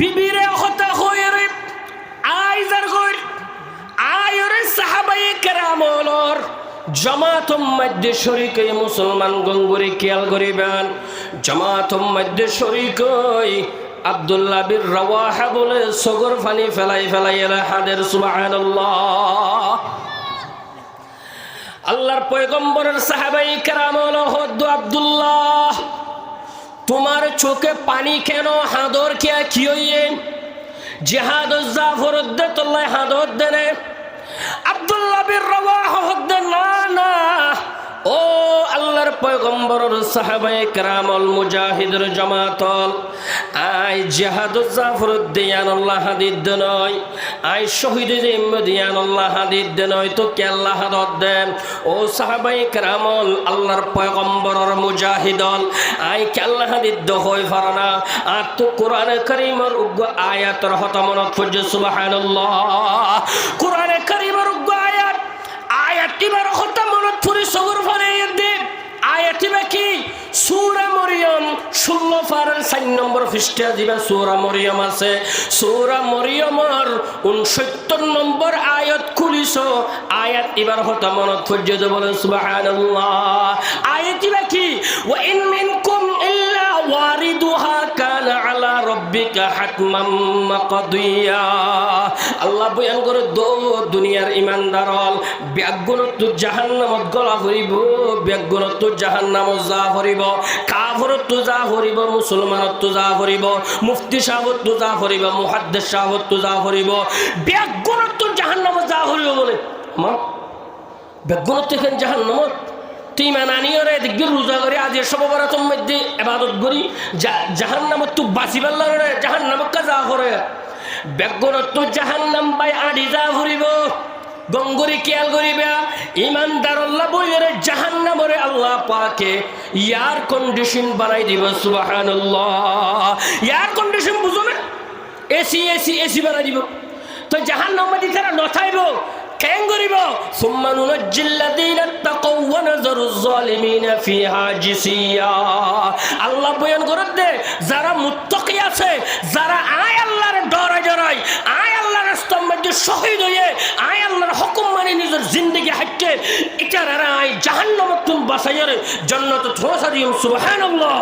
বিবিরে হতা হইরে আইজার কই আয়রে সাহাবায়ে কেরামলর জামাতুম মধ্যে শরীকে মুসলমান গঙ্গুরে খেয়াল করিবেন জামাতুম মধ্যে শরীকই আব্দুল্লাহ বিন রাওয়াহা বলে সগর পানি ফেলাই ফেলাই এলা হাদের সুবহানাল্লাহ। আল্লাহর পয়গম্বরের সাহাবায়ে কেরাম হলো হদ্দু আব্দুল্লাহ তোমার চোখে পানি কেন হাদর কে কি হইয়ে জিহাদ জাফর উদ্দাতুল্লাহ হাদর দেনে আব্দুল্লাহ বিন রাওয়াহা হদ্দে না না ও আল্লাহর পয়গম্বরের সাহাবায়ে কেরামল মুজাহিদের জামাতল আই জিহাদ জাফর উদ্দিয়ানুল্লাহ হাদিদ নয় আই শহীদ ইমদিয়ানুল্লাহ হাদিদ নয় তো কে আল্লাহ হাদর দেন ও সাহাবায়ে কেরামল আল্লাহর পয়গম্বরের মুজাহিদল আই কে আল্লাহ হাদিদ হই ফারনা আর তো কোরআনে কারীমের উগ্র আয়াতের হতমনত ফুজ সুবহানাল্লাহ কোরআনে কারীমের উগ্র আয়াত আয়াতটিবার হতমনত ফুরি সগর ফারে দে আয়াতটিবা কি সূরা মরিয়ম 16 পারার 4 নম্বর পৃষ্ঠা দিবা সূরা মরিয়ম আছে সূরা মরিয়মের 69 নম্বর আয়াত খুলিছো আয়াত এবার হতমনত ফুজ বলে সুবহানাল্লাহ আয়াতটিবা কি ওয়া ইন মিনকুম ইল্লা ওয়ারিদুহা কানা আলা রাব্বিকা হাতমান মাকদিয়া আল্লাহ বয়ান করে দো দুনিয়ার ইমানদারল ব্যাগুণত জাহান্নামত গলা হইব ব্যাগুণত জাহান্নামত যা হরিব কাফরত যা হরিব মুসলমানত যা হরিব মুফতি সাহেবত যা হরিব মুহাদ্দিস সাহেবত যা হরিব ব্যাগুণত জাহান্নামত যা হরিব বলে মা ব্যাগুণত কেন জাহান্নামত তুই মানানিয়রে দিগ্গির রোজা করে আজ সব বরাতম মধ্যে ইবাদত করি জাহান্নামত তু বাঁচিবার লাগে জাহান্নামত যা করে বেগুনত জাহান্নাম বাই আদি যা ভরিব গঙ্গুরি খেয়াল করিবা ইমানদার আল্লাহ বইরে জাহান্নামরে আল্লাহ পাকে এয়ার কন্ডিশন বানাই দিব সুবহানাল্লাহ এয়ার কন্ডিশন বুঝো না এসি এসি এসি বানাই দিব তো জাহান্নাম মধ্যে তারা নথাইব কেন করিব সুম্মা নুনজ্জিল্লাযীনা তাকাউ ওয়া নাযারুজ জালিমিনা ফিহা জিসিয়া আল্লাহ বয়ান করে দে যারা মুত্তাকি আছে যারা আয় আল্লাহর ডরে জড়াই আয় আল্লাহর রাস্তার মধ্যে শহীদ হয়ে আয় আল্লাহর হুকুম মানে নিজের জিন্দেগি হাঁটে এটারা আয় জাহান্নামত বাঁচাইরে জান্নাতে পৌঁছা দিও সুবহানাল্লাহ।